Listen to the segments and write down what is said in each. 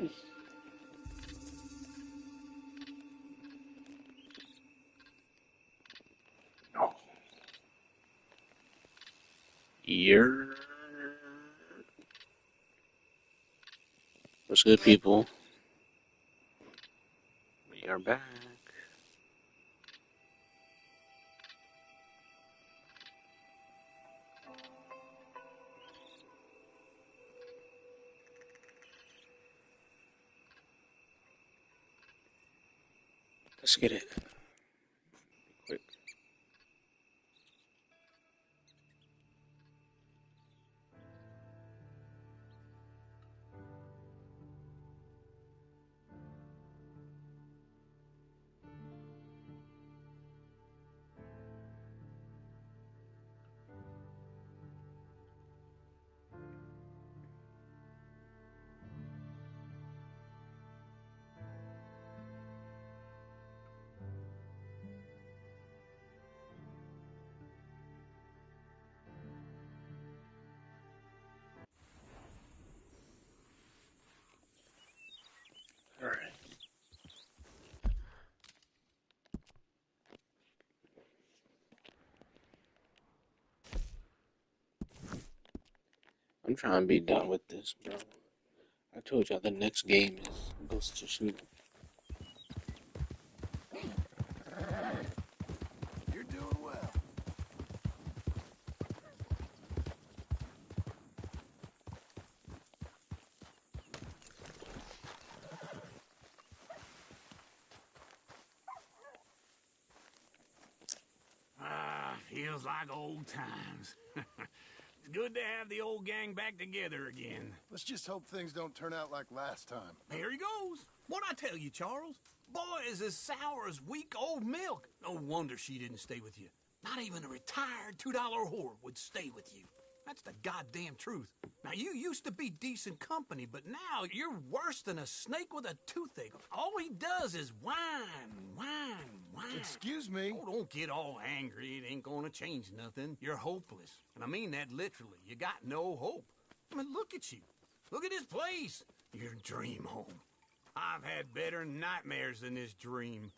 Oh, you're... What's good, people? We are back. Let's get it. Quick. All right. I'm trying to be done with this, bro. I told y'all the next game is Ghost of Tsushima. You're doing well. Feels like old times. It's good to have the old gang back together again. Let's just hope things don't turn out like last time. Here he goes. What'd I tell you, Charles? Boy is as sour as weak old milk. No wonder she didn't stay with you. Not even a retired $2 whore would stay with you. That's the goddamn truth. Now, you used to be decent company, but now you're worse than a snake with a toothache. All he does is whine, whine, whine. Excuse me? Oh, don't get all angry. It ain't gonna change nothing. You're hopeless. And I mean that literally. You got no hope. I mean, look at you. Look at this place. Your dream home. I've had better nightmares than this dream.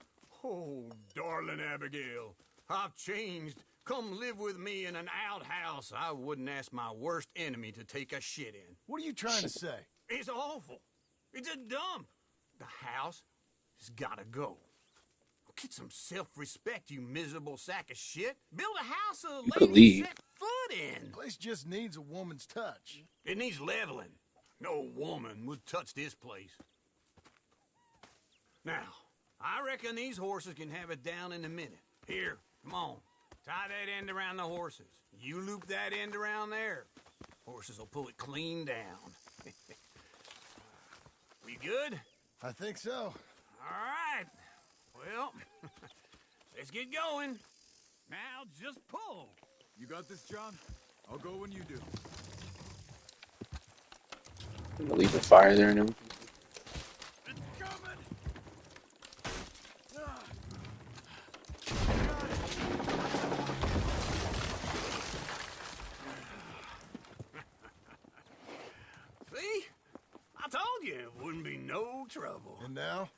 Oh, darling Abigail, I've changed. Come live with me in an outhouse I wouldn't ask my worst enemy to take a shit in. What are you trying to say? It's awful. It's a dump. The house has gotta go. Get some self-respect, you miserable sack of shit. Build a house a You could lady leave. set foot in. The place just needs a woman's touch. It needs leveling. No woman would touch this place. Now, I reckon these horses can have it down in a minute. Here, come on. Tie that end around the horses. You loop that end around there. Horses will pull it clean down. We good? I think so. All right. Well, let's get going. Now just pull. You got this, John? I'll go when you do. I'm gonna leave the fire there and everything. It's coming. See? I told you it wouldn't be no trouble. And now?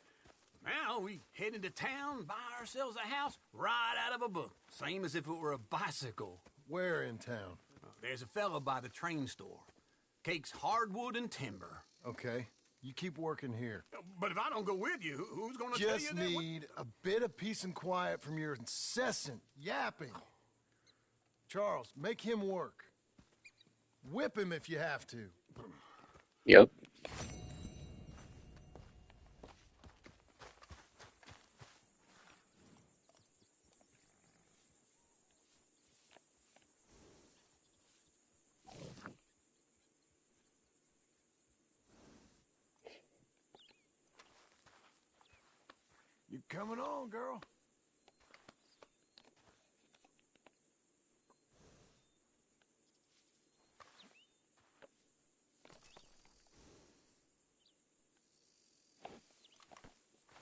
Now we head into town, buy ourselves a house right out of a book. Same as if it were a bicycle. Where in town? There's a fella by the train store. Cakes hardwood and timber. Okay. You keep working here. But if I don't go with you, who's gonna tell you Just that? need a bit of peace and quiet from your incessant yapping. Charles, make him work. Whip him if you have to. Yep. You coming on, girl?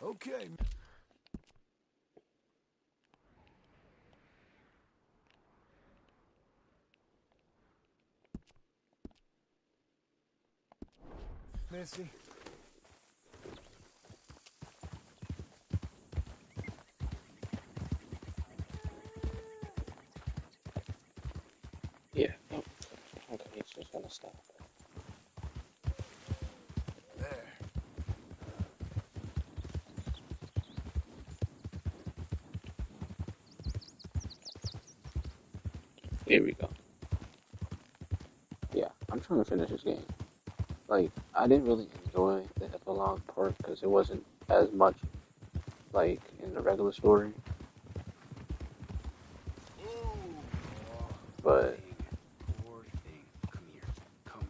Okay. Missy, just gonna stop. There. Here we go. Yeah, I'm trying to finish this game. Like, I didn't really enjoy the epilogue part because it wasn't as much like in the regular story. But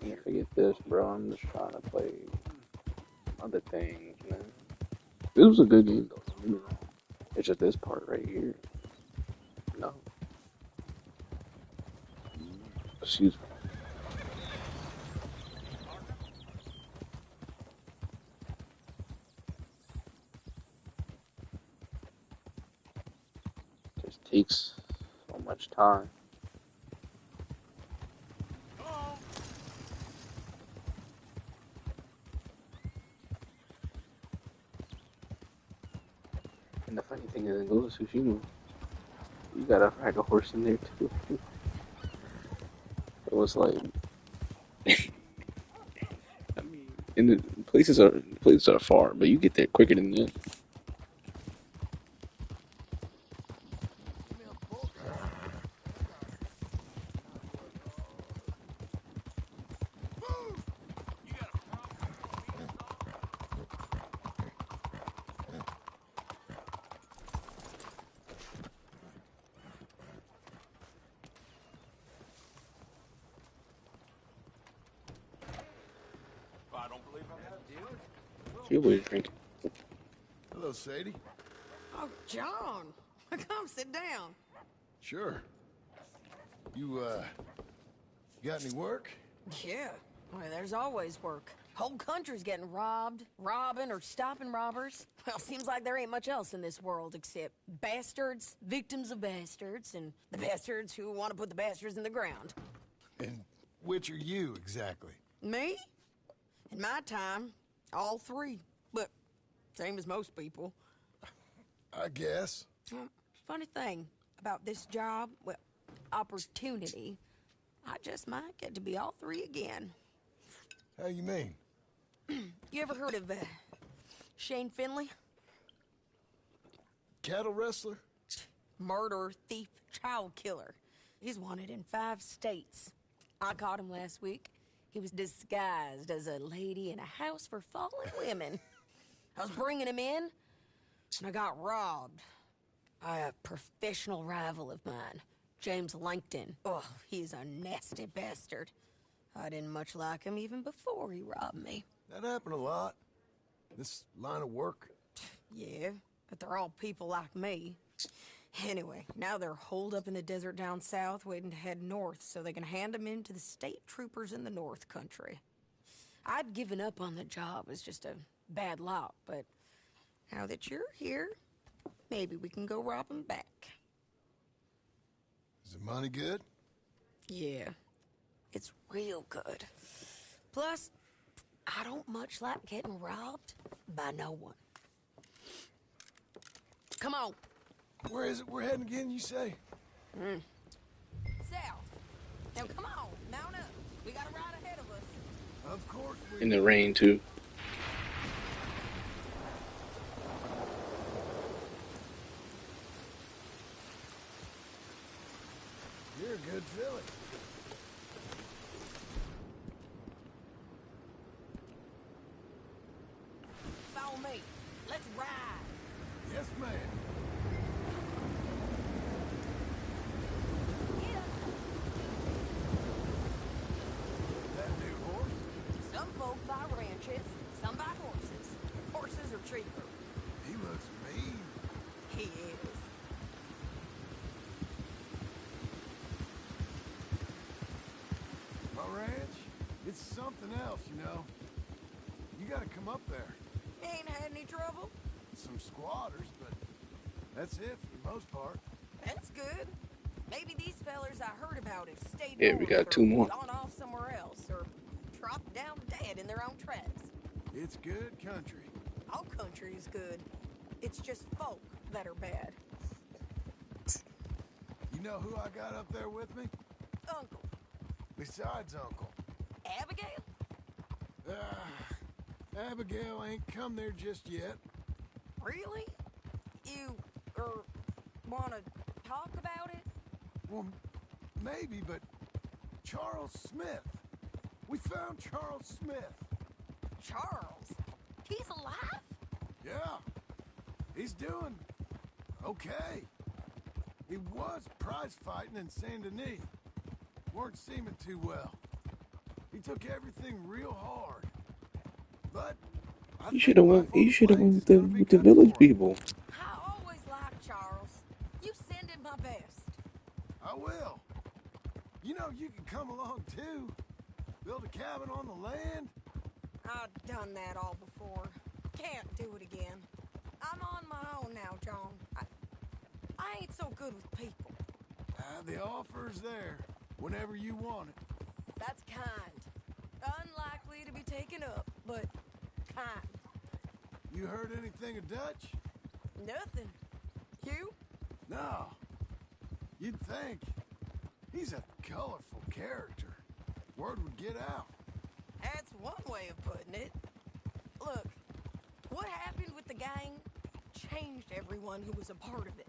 yeah, forget this, bro. I'm just trying to play other things, man. This was a good game, though. Don't get me wrong. It's just this part right here. No. Excuse me. Just takes so much time. And the funny thing is, in Ghost of Tsushima, you gotta ride a horse in there too. It was like, I mean, and the places are far, but you get there quicker than that. You always drinking. Hello, Sadie. Oh, John. Come sit down. Sure. You got any work? Yeah. Well, there's always work. Whole country's getting robbed, robbing, or stopping robbers. Well, seems like there ain't much else in this world except bastards, victims of bastards, and the bastards who want to put the bastards in the ground. And which are you, exactly? Me? In my time, all three. But same as most people. I guess. Funny thing about this job, well, opportunity, I just might get to be all three again. How you mean? You ever heard of Shane Finley? Cattle wrestler? Murderer, thief, child killer. He's wanted in 5 states. I caught him last week. He was disguised as a lady in a house for fallen women. I was bringing him in, and I got robbed by a professional rival of mine, James Langton. Oh, he's a nasty bastard. I didn't much like him even before he robbed me. That happened a lot. This line of work. Yeah, but they're all people like me. Anyway, now they're holed up in the desert down south, waiting to head north so they can hand them in to the state troopers in the north country. I'd given up on the job as just a bad lot, but now that you're here, maybe we can go rob them back. Is the money good? Yeah, it's real good. Plus, I don't much like getting robbed by no one. Come on. Where is it we're heading again, you say? South. Now come on, mount up. We got a ride ahead of us. Of course we In the rain too. You're a good filly. Follow me. Let's ride. Yes, ma'am. That new horse? Some folk buy ranches, some buy horses. Horses are cheaper. He looks mean. He is. My ranch? It's something else, you know. You gotta come up there. Ain't had any trouble? Some squatters, but that's it for the most part. That's good. Maybe these fellers I heard about have stayed Yeah, we north got or 2 more. gone off somewhere else, or dropped down dead in their own tracks. It's good country. All country is good. It's just folk that are bad. You know who I got up there with me? Uncle. Besides Uncle. Abigail? Abigail ain't come there just yet. Really? You, wanna talk about it? Well, maybe, but Charles Smith. We found Charles Smith. Charles? He's alive? Yeah, he's doing okay. He was prize fighting in Saint Denis. Weren't seeming too well. He took everything real hard. But You should have went. You should have went with the village people. I always liked Charles. You send him my best. I will. You know, you can come along too. Build a cabin on the land. I've done that all before. Can't do it again. I'm on my own now, John. I ain't so good with people. The offer's there whenever you want it. That's kind. Unlikely to be taken up, but kind. You heard anything of Dutch? Nothing. You? No. You'd think. He's a colorful character. Word would get out. That's one way of putting it. Look, what happened with the gang changed everyone who was a part of it.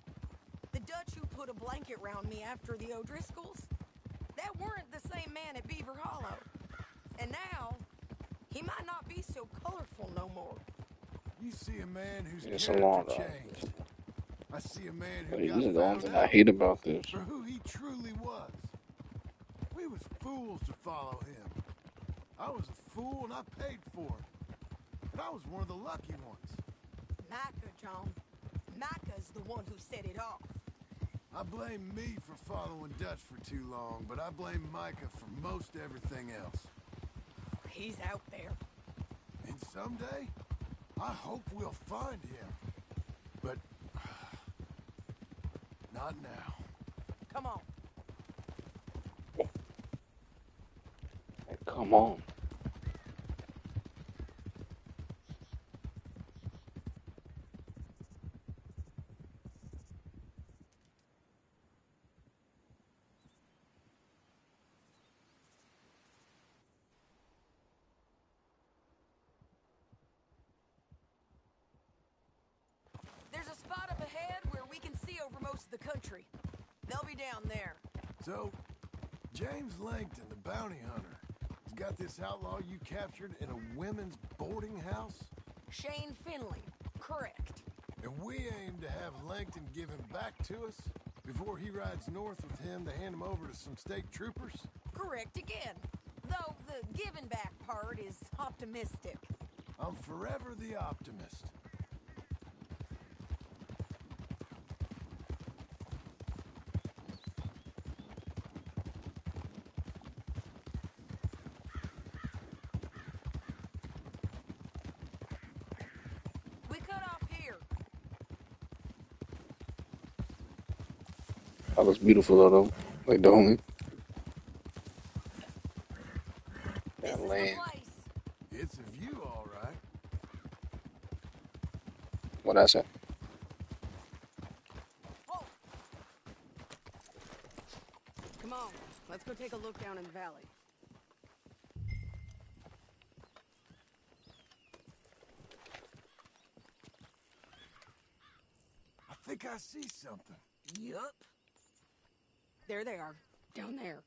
The Dutch who put a blanket round me after the O'Driscolls, that weren't the same man at Beaver Hollow. And now, he might not be so colorful no more. You see a man whose It's a long character ride. changed. I see a man But who these are the got ones found that I out hate about this. for who he truly was. We was fools to follow him. I was a fool and I paid for it. And I was one of the lucky ones. Micah, John. Micah's the one who set it off. I blame me for following Dutch for too long, but I blame Micah for most everything else. He's out there. And someday, I hope we'll find him. But not now. Come on. Hey, come on. There's a spot up ahead where we can see over most of the country. They'll be down there. So, James Langton, the bounty hunter, has got this outlaw you captured in a women's boarding house? Shane Finley. Correct. And we aim to have Langton give him back to us before he rides north with him to hand him over to some state troopers? Correct again. Though the giving back part is optimistic. I'm forever the optimist. We cut off here. That looks beautiful though. Like the only This that is land. the place. It's a view, all right. What I said. Whoa. Come on, let's go take a look down in the valley. I think I see something. Yup. There they are, down there.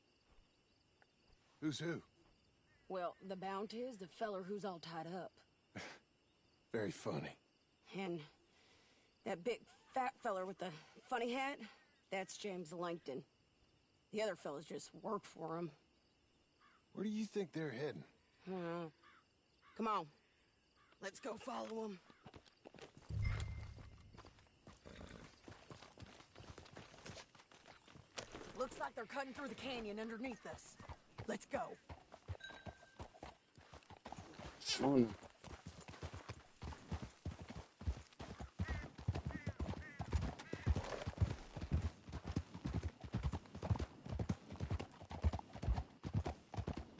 Who's who? Well, the Bounty is the feller who's all tied up. Very funny. And that big fat feller with the funny hat, that's James Langton. The other fellas just work for him. Where do you think they're heading? Come on, let's go follow them. Looks like they're cutting through the canyon underneath us. Let's go. Mm.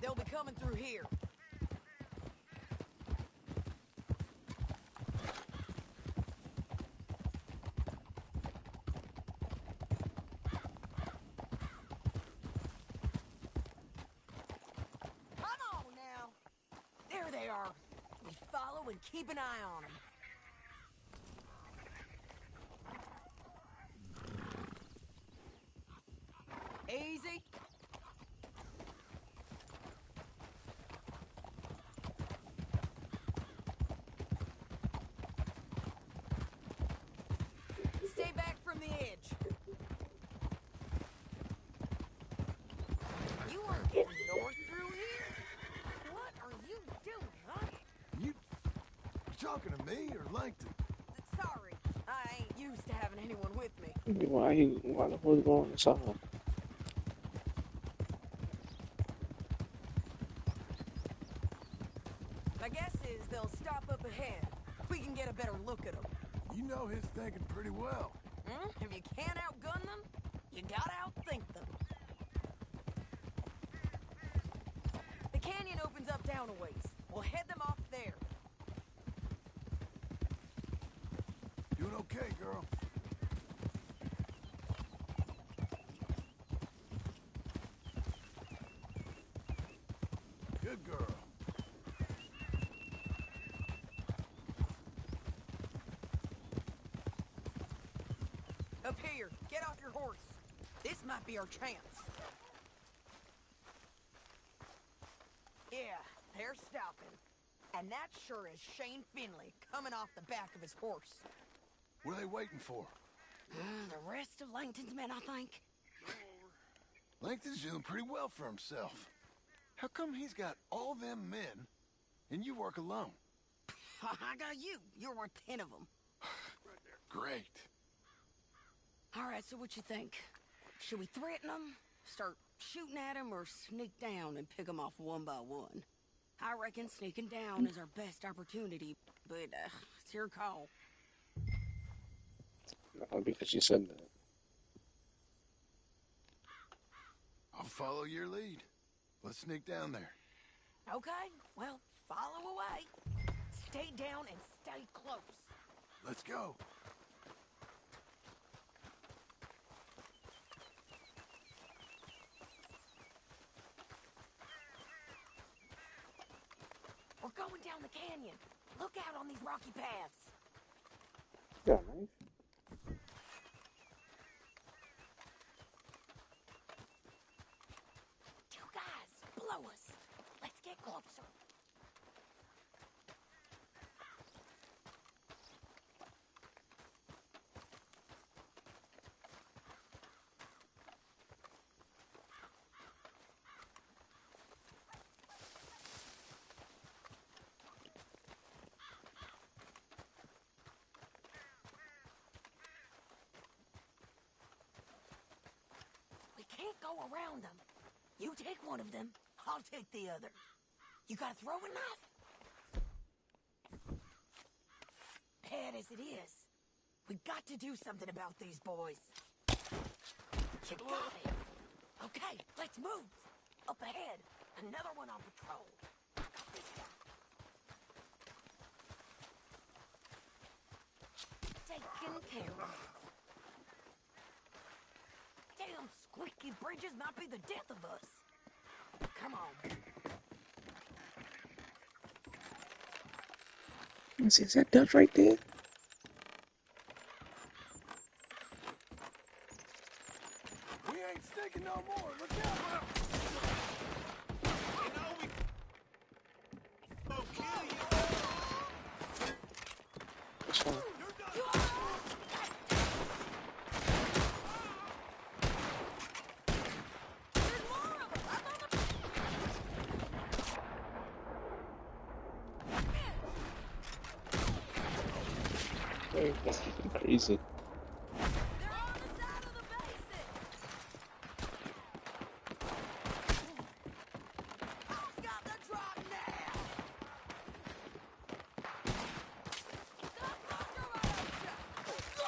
They'll be coming through here. Come on, and keep an eye on him. Easy. Stay back from the edge. You aren't getting north through here. What are you doing, huh? You talking to me or Langton? Sorry, I ain't used to having anyone with me. Why the hell is going inside? My guess is they'll stop up ahead. We can get a better look at them. You know his thinking pretty well. If you can't outgun them, you gotta outthink them. The canyon opens up down a ways. We'll head them off there. Doing okay, girl? Good girl. Up here, get off your horse. This might be our chance. Yeah, they're stopping. And that sure is Shane Finley coming off the back of his horse. What are they waiting for? The rest of Langton's men, I think. Langton's doing pretty well for himself. How come he's got all them men and you work alone? I got you. You're worth 10 of them. Great. All right, so what you think? Should we threaten them, start shooting at them, or sneak down and pick them off one by one? I reckon sneaking down is our best opportunity, but it's your call. No, because you said that. I'll follow your lead. Let's sneak down there. Okay, well, follow away. Stay down and stay close. Let's go. We're going down the canyon. Look out on these rocky paths. Yeah, nice. Two guys below us. Let's get closer. We can't go around them. You take one of them, I'll take the other. You got a throwing knife? Bad as it is, we got to do something about these boys. You got it. Okay, let's move. Up ahead, another one on patrol. I got this guy. Taken care of. Damn squeaky bridges might be the death of us. Come on. Is that Dutch right there? We ain't sneaking no more. Look out! You know we will kill you. That's fine. Hey, that's crazy. They're on the side of the basin. Who's got the drop now? The buster right up. Let's go.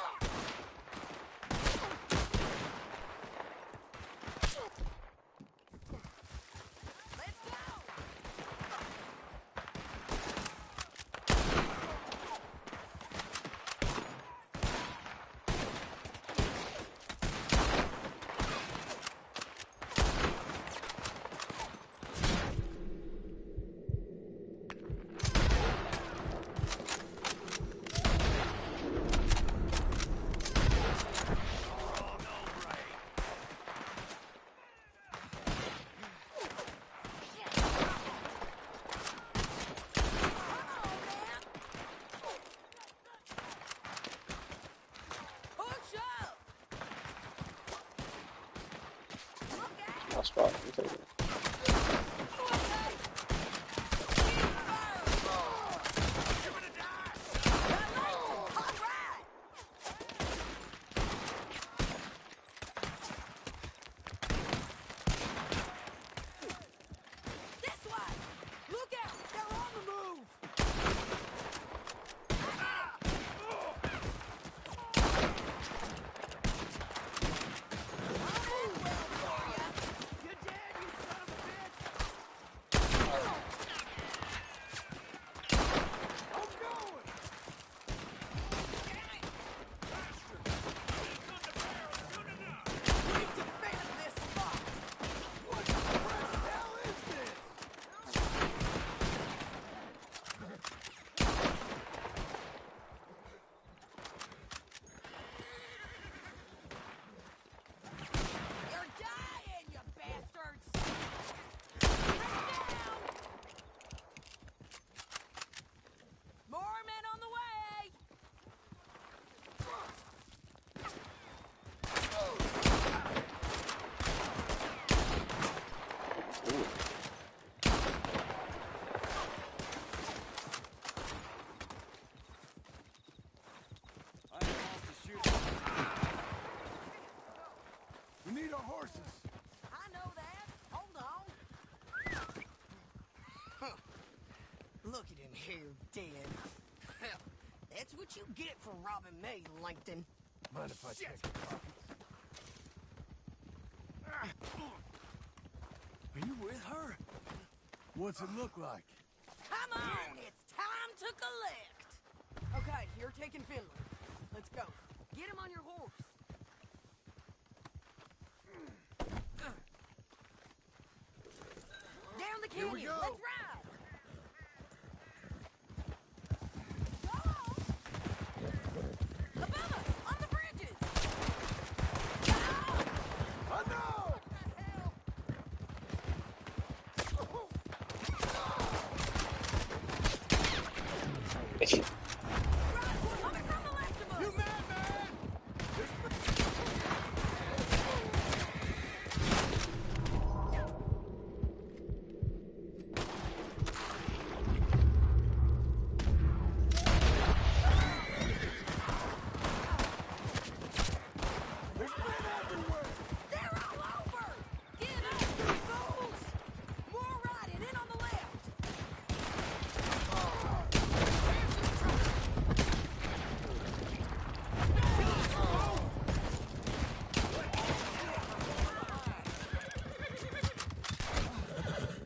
my spot. Let me take it. We need our horses. I know that. Hold on. Look at him here, dead. Hell, that's what you get for robbing me, Langton. Mind if I check your pockets? Are you with her? What's it look like? Come on, it's time to collect. Okay, you're taking Finley. Let's go. Get him on your horse. Down the Here we canyon. go. Let's ride. Go on. Above us, on the bridges. Go! Oh no! Right, we're coming from the left of us. You madman! There's men everywhere! They're all over! Get up, you fools! More riding in on the left!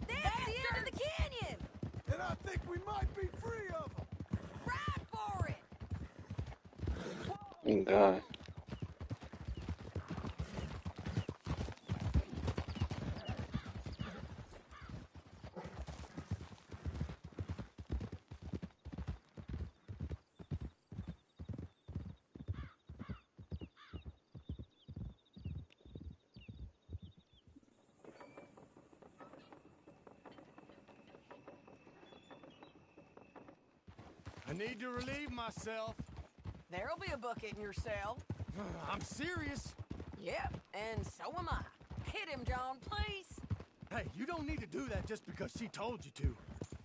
That's the end of the canyon! And I think we might be free of them! Ride for it! Oh, God. I need to relieve myself. There'll be a bucket in your cell. I'm serious. Yep, and so am I. Hit him, John, please. Hey, you don't need to do that just because she told you to.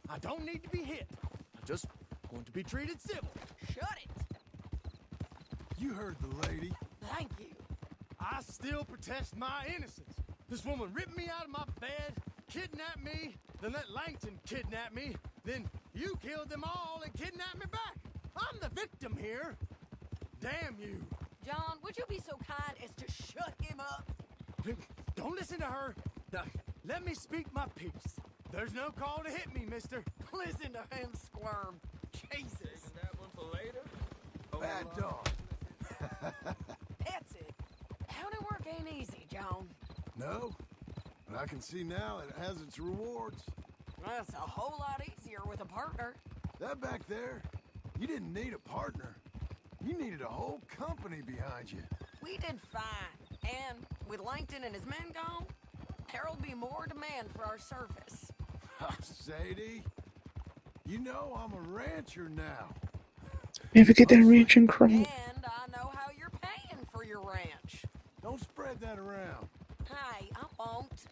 I don't need to be hit. I just want to be treated civil. Shut it. You heard the lady. Thank you. I still protest my innocence. This woman ripped me out of my bed, kidnapped me, then let Langton kidnap me, then you killed them all and kidnapped me back. I'm the victim here. Damn you. John, would you be so kind as to shut him up? Don't listen to her. Now, let me speak my piece. There's no call to hit me, mister. Listen to him squirm. Jesus. That one for later? Bad dog. That's it. County work ain't easy, John. No, but I can see now it has its rewards. That's a whole lot easier with a partner. That back there, you didn't need a partner. You needed a whole company behind you. We did fine. And with Langton and his men gone, there'll be more demand for our service. Sadie, you know I'm a rancher now. Never get that ranch and crumb. And I know how you're paying for your ranch. Don't spread that around. Hey, I won't.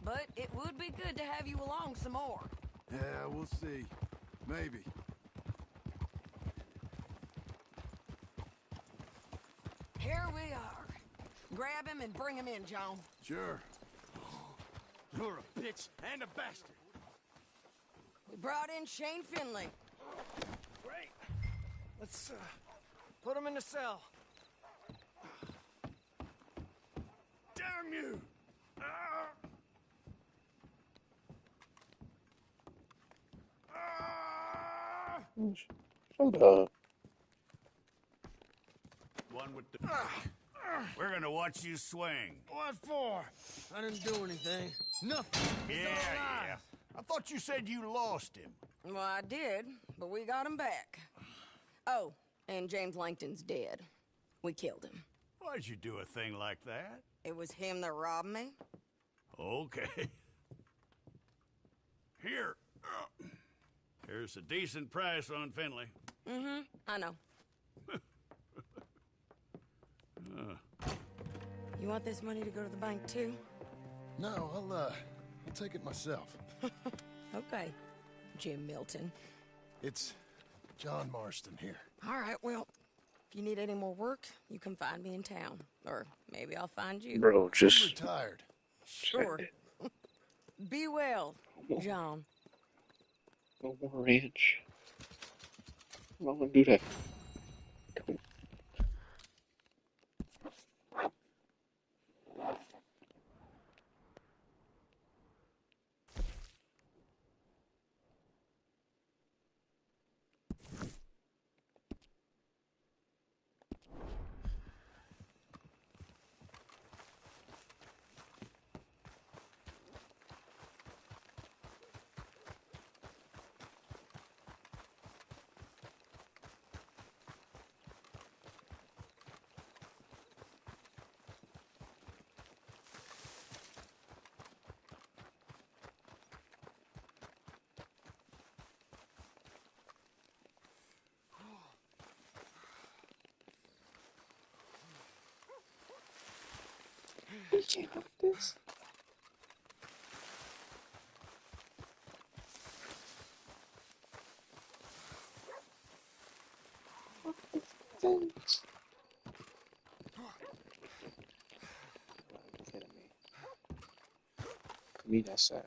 But it would be good to have you along some more. Yeah, we'll see. Maybe. Here we are. Grab him and bring him in, John. Sure. You're a bitch and a bastard. We brought in Shane Finley. Great. Let's, put him in the cell. Damn you! Ah! Ah! Shut up. One with the... We're gonna watch you swing. What for? I didn't do anything. Nothing. Yeah. I thought you said you lost him. Well, I did, but we got him back. Oh, and James Langton's dead. We killed him. Why'd you do a thing like that? It was him that robbed me. Okay. Here. Here's a decent price on Finley. Mm-hmm, I know. You want this money to go to the bank, too? No, I'll take it myself. Okay, Jim Milton. It's John Marston here. All right, well, if you need any more work, you can find me in town. Or maybe I'll find you. Bro, I'm just retired. Sure. Be well, John. no more ranch. I'm not gonna do that. Don't. We can't have this. What is this? You're kidding me. To me, that's sad.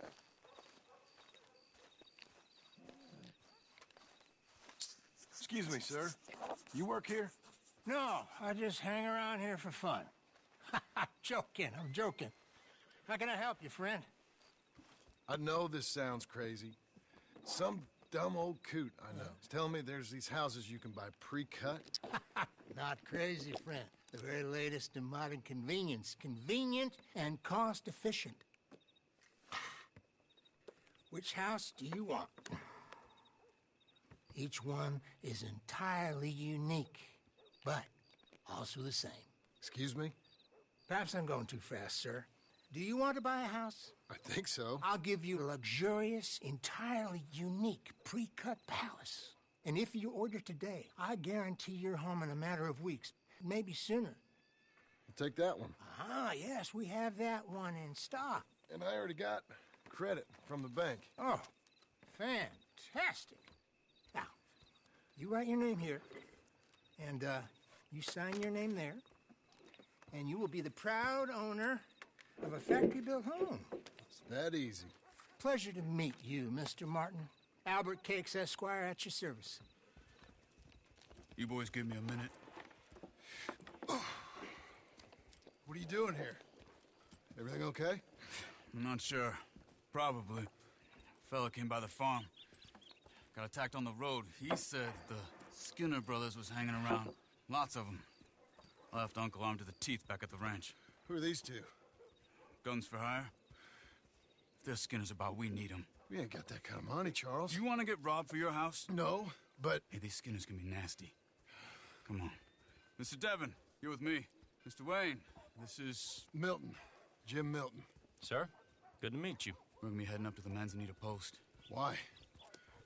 Excuse me, sir. You work here? No, I just hang around here for fun. I'm joking. How can I help you, friend? I know this sounds crazy. Some dumb old coot I know is telling me there's these houses you can buy pre-cut. Not crazy, friend. The very latest in modern convenience. Convenient and cost-efficient. Which house do you want? Each one is entirely unique, but also the same. Excuse me? Perhaps I'm going too fast, sir. Do you want to buy a house? I think so. I'll give you a luxurious, entirely unique pre-cut palace. And if you order today, I guarantee you're home in a matter of weeks, maybe sooner. I'll take that one. Ah, yes, we have that one in stock. And I already got credit from the bank. Oh, fantastic. Now, you write your name here, and you sign your name there, and you will be the proud owner of a factory-built home. It's that easy. Pleasure to meet you, Mr. Martin. Albert Cakes, Esquire, at your service. You boys give me a minute. What are you doing here? Everything okay? I'm not sure. Probably. Fella came by the farm. Got attacked on the road. He said the Skinner brothers was hanging around. Lots of them. I left Uncle armed to the teeth back at the ranch. Who are these two? Guns for hire? If they're Skinner's about, we need them. We ain't got that kind of money, Charles. You want to get robbed for your house? No, but... Hey, these Skinners can be nasty. Come on. Mr. Devon, you're with me. Mr. Wayne, this is... Milton. Jim Milton. Sir, good to meet you. We're gonna be heading up to the Manzanita post. Why?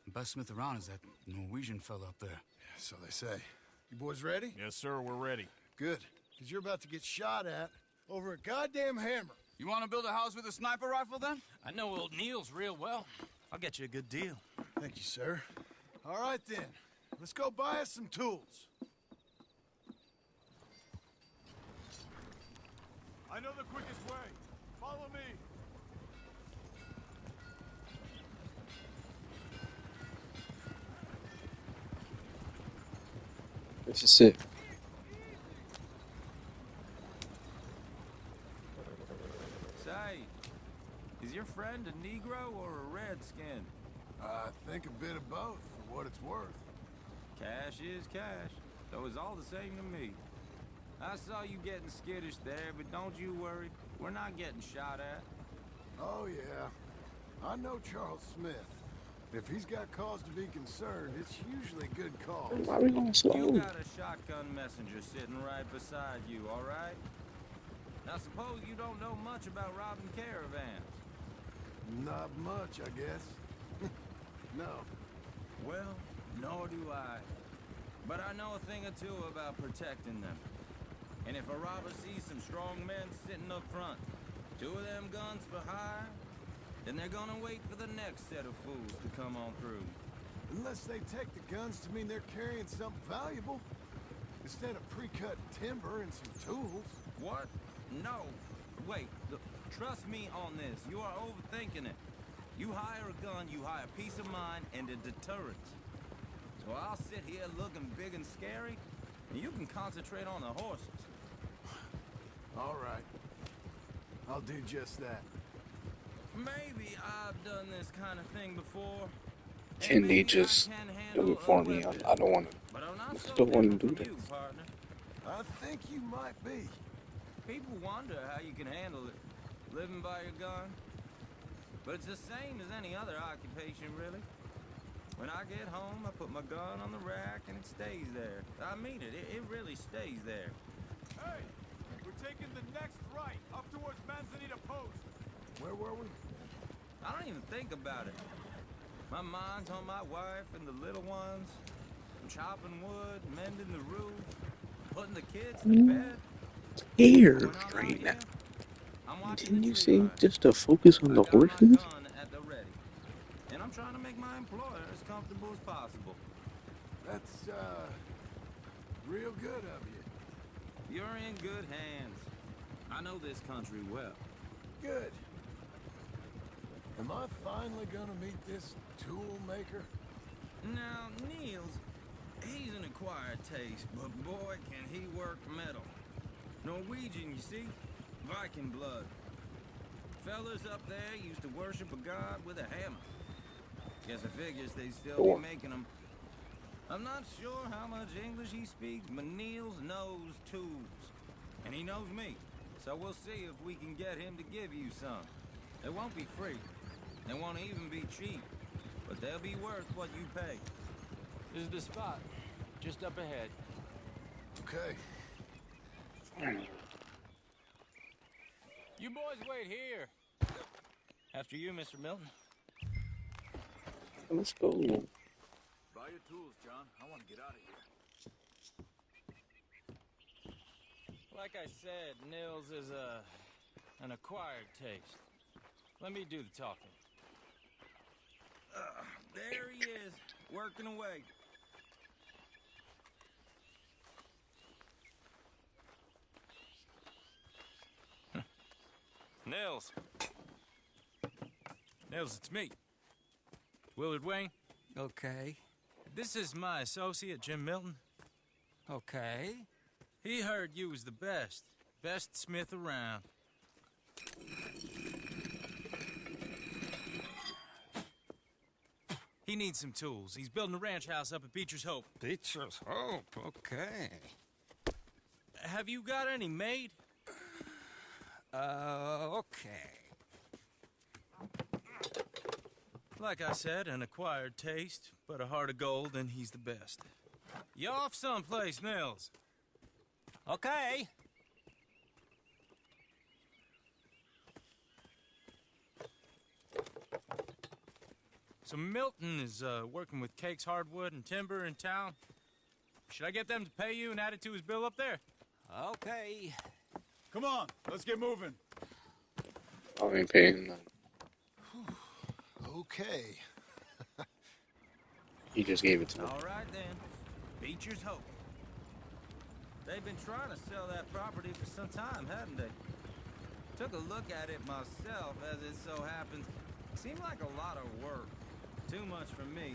The best smith around is that Norwegian fella up there. So they say. You boys ready? Yes, sir, we're ready. Good. Because you're about to get shot at over a goddamn hammer. You want to build a house with a sniper rifle, then? I know old Niels real well. I'll get you a good deal. Thank you, sir. All right, then. Let's go buy us some tools. I know the quickest way. Follow me. This is sick. Say, is your friend a Negro or a Redskin? I think a bit of both, for what it's worth. Cash is cash, so it's all the same to me. I saw you getting skittish there, but don't you worry. We're not getting shot at. Oh, yeah. I know Charles Smith. If he's got cause to be concerned, it's usually good cause. Why are we going slow? You got a shotgun messenger sitting right beside you, all right? Now suppose you don't know much about robbing caravans. Not much, I guess. No. Well, nor do I. But I know a thing or two about protecting them. And if a robber sees some strong men sitting up front, 2 of them guns for hire, then they're gonna wait for the next set of fools to come on through. Unless they take the guns to mean they're carrying something valuable. Instead of pre-cut timber and some tools. What? No. Wait, look, trust me on this. You are overthinking it. You hire a gun, you hire peace of mind and a deterrent. So I'll sit here looking big and scary, and you can concentrate on the horses. All right. I'll do just that. Maybe I've done this kind of thing before. Can they just do it for me? I don't want to. I still want to do this. I think you might be. People wonder how you can handle it, living by your gun. But it's the same as any other occupation, really. When I get home, I put my gun on the rack and it stays there. I mean it, it really stays there. Hey, we're taking the next right, up towards Manzanita Post. Where were we? I don't even think about it. My mind's on my wife and the little ones. I'm chopping wood, mending the roof, putting the kids to bed. Here, right now. Didn't you say just to focus on the horses? At the ready. And I'm trying to make my employer as comfortable as possible. That's, real good of you. You're in good hands. I know this country well. Good. Am I finally gonna meet this tool maker? Now, Niels, he's an acquired taste, but boy, can he work metal. Norwegian, you see? Viking blood. Fellas up there used to worship a god with a hammer. Guess I figures they still be making them. I'm not sure how much English he speaks, but Niels knows tools. And he knows me. So we'll see if we can get him to give you some. It won't be free. It won't even be cheap. But they'll be worth what you pay. This is the spot. Just up ahead. Okay. You boys wait here. After you, Mr. Milton. Let's go. Buy your tools, John. I want to get out of here. Like I said, Nils is an acquired taste. Let me do the talking. There he is, working away. Nils. Nils, it's me. Willard Wayne. Okay. This is my associate, Jim Milton. Okay. He heard you was the best. Best smith around. He needs some tools. He's building a ranch house up at Beecher's Hope. Beecher's Hope, okay. Have you got any made? Okay. Like I said, an acquired taste, but a heart of gold, and he's the best. You off someplace, Nils? Okay. So Milton is working with Cakes Hardwood and Timber in town. Should I get them to pay you and add it to his bill up there? Okay. Come on, let's get moving. I ain't paying them. Okay. He just gave it to me. All right then. Beecher's Hope. They've been trying to sell that property for some time, haven't they? Took a look at it myself, as it so happens. Seemed like a lot of work. Too much for me.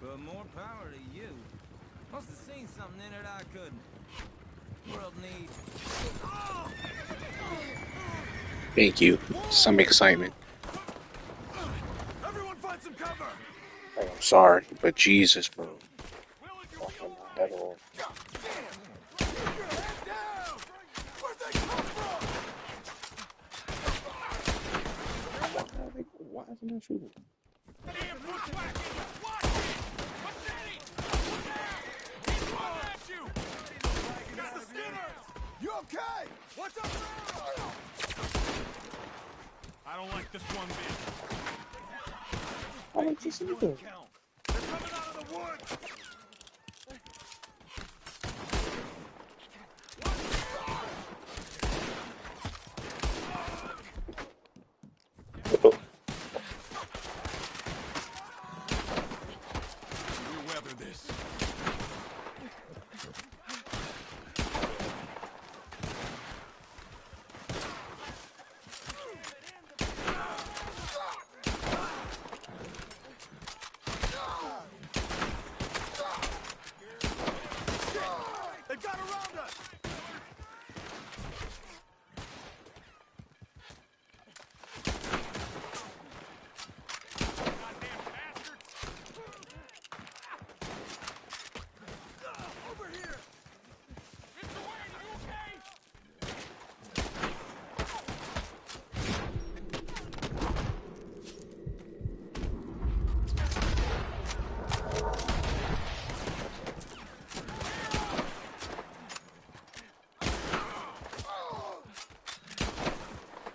But more power to you. Must have seen something in it I couldn't. World needs. Thank you. Some excitement. Everyone find some cover. Like, I'm sorry, but Jesus, bro. Fucking my head off. Keep your head down. Where'd they come from? Why isn't that shooting? You okay? What's up? I don't like this one bit. Why didn't you see them? They're coming out of the woods. We weather this. They got around us. Over here. Mr. Wayne, are you okay?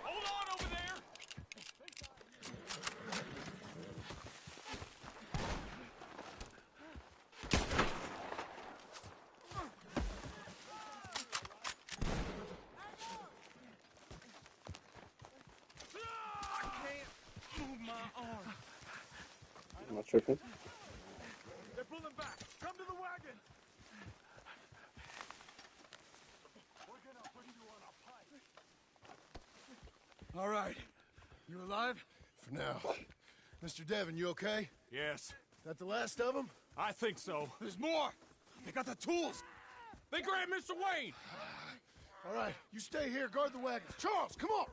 Hold on over there. I can't move my arm. I'm not tripping. They're pulling back. Come to the wagon. We're gonna put you on a pipe. All right. You alive? For now. Mr. Devon, you okay? Yes, That the last of them? I think so. There's more. They got the tools. They grabbed Mr. Wayne. All right. You stay here. Guard the wagons. Charles, come on.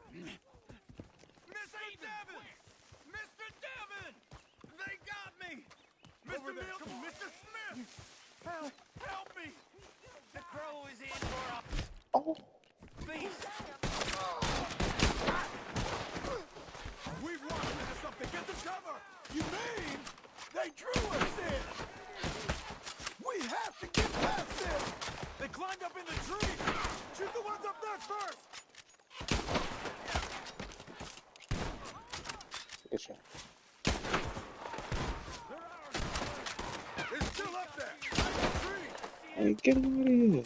Mr. Devon! Mr. Devon! They got me! Over Mr. there. Milton! Come on. Mr. Smith! Help me! The crow is in for a Oh, feast! We've walked into something. Get the cover. You mean they drew us in? We have to get past this. They climbed up in the tree. Shoot the ones up there first. good shot. They're ours. They're still up there. Behind the tree. Hey, get him out of here.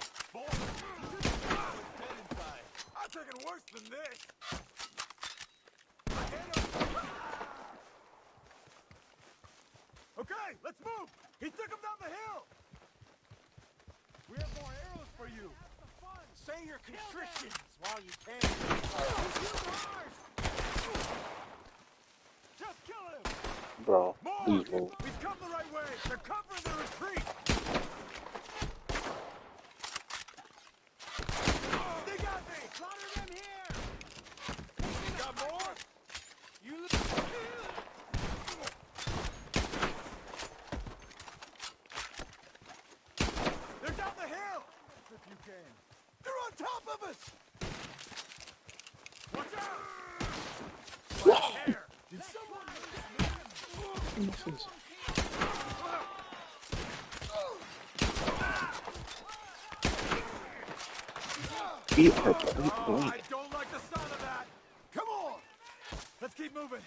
I'm taking worse than this. Okay, let's move. He took him down the hill. We have more arrows for you. Say your constrictions while you can. Just kill him. Bro, More. please move. We've come the right way. They're covering the retreat. They got me. Slaughter them here. Got more? You. They're down the hill. If you can. They're on top of us. Watch out. Right there. Did someone? We are point I blank. don't like the sound of that. Come on. Let's keep moving.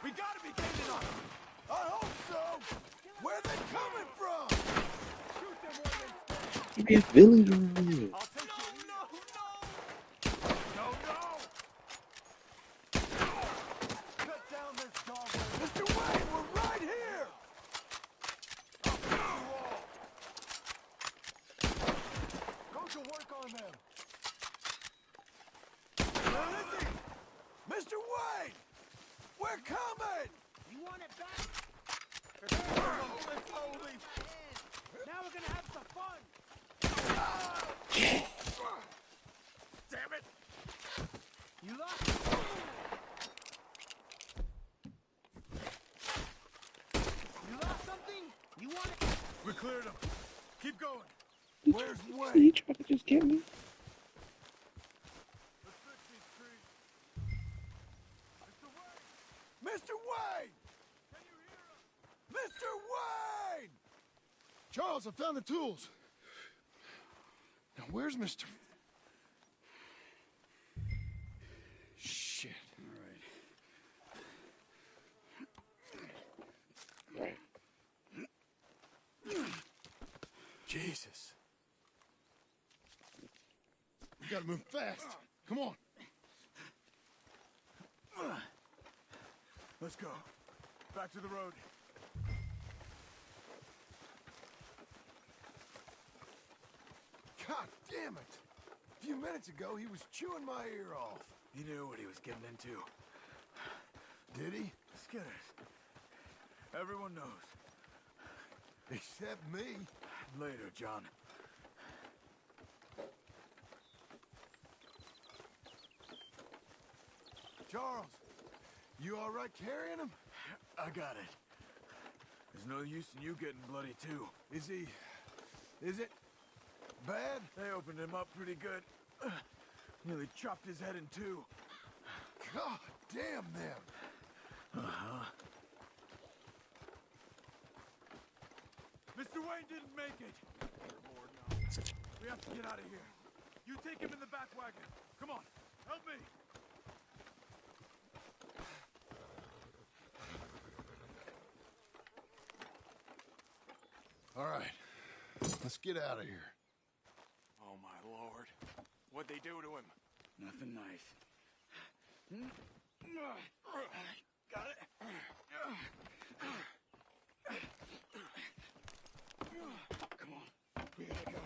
We gotta be gaining on them. I hope so. Where are they coming from? Shoot them where they stand. You be a village around here. I'll take you. No. You want it? We cleared him. Keep going. Where's He Wayne? tried to just get me. Let's fix these trees. Mr. Wayne! Mr. Wayne! Can you hear us? Mr. Wayne! Charles, I found the tools. Now, where's Mr. Shit. Right. Jesus. We gotta move fast. Come on. Let's go. Back to the road. God damn it. A few minutes ago, he was chewing my ear off. He knew what he was getting into. Did he? Skinners. Everyone knows. Except me. Later, John. Charles, you all right carrying him? I got it. There's no use in you getting bloody, too. Is it bad? They opened him up pretty good. Nearly chopped his head in two. God damn them. Uh-huh. Mr. Wayne didn't make it. We have to get out of here. You take him in the back wagon. Come on, help me. All right, let's get out of here. Oh, my Lord. What'd they do to him? Nothing nice. Got it. Come on. We gotta go.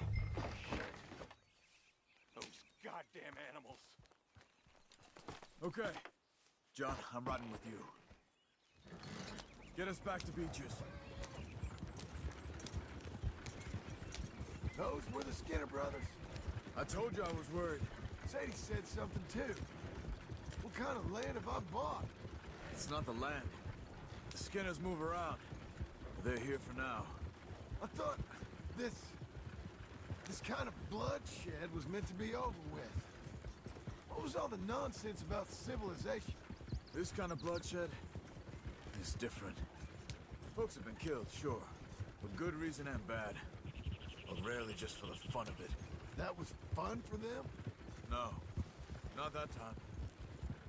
Those goddamn animals. Okay. John, I'm riding with you. Get us back to Beaches. Those were the Skinner brothers. I told you I was worried. Sadie said something too. What kind of land have I bought? It's not the land. The Skinners move around. They're here for now. I thought this kind of bloodshed was meant to be over with. What was all the nonsense about civilization? This kind of bloodshed is different. Folks have been killed, sure. For good reason and bad. But rarely just for the fun of it. That was fun for them? No. Not that time.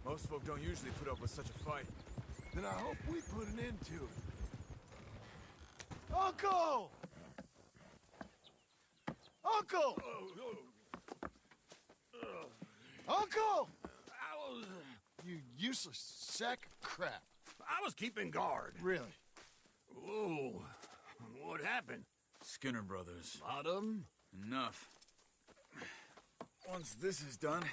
Most folk don't usually put up with such a fight. Then I hope we put an end to it. Uncle! Uncle! Uncle! You useless sack of crap. I was keeping guard. Really? Whoa. What happened? Skinner brothers. Lot of them? Enough. Once this is done,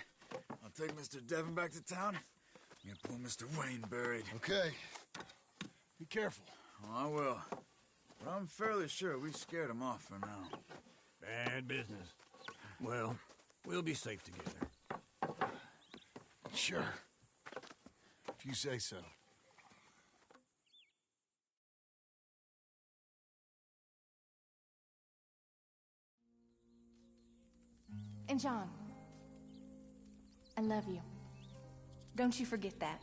I'll take Mr. Devon back to town and get poor Mr. Wayne buried. Okay. Be careful. Oh, I will. But I'm fairly sure we scared him off for now. Bad business. Well, we'll be safe together. Sure. If you say so. And John, I love you. Don't you forget that.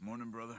Morning, brother.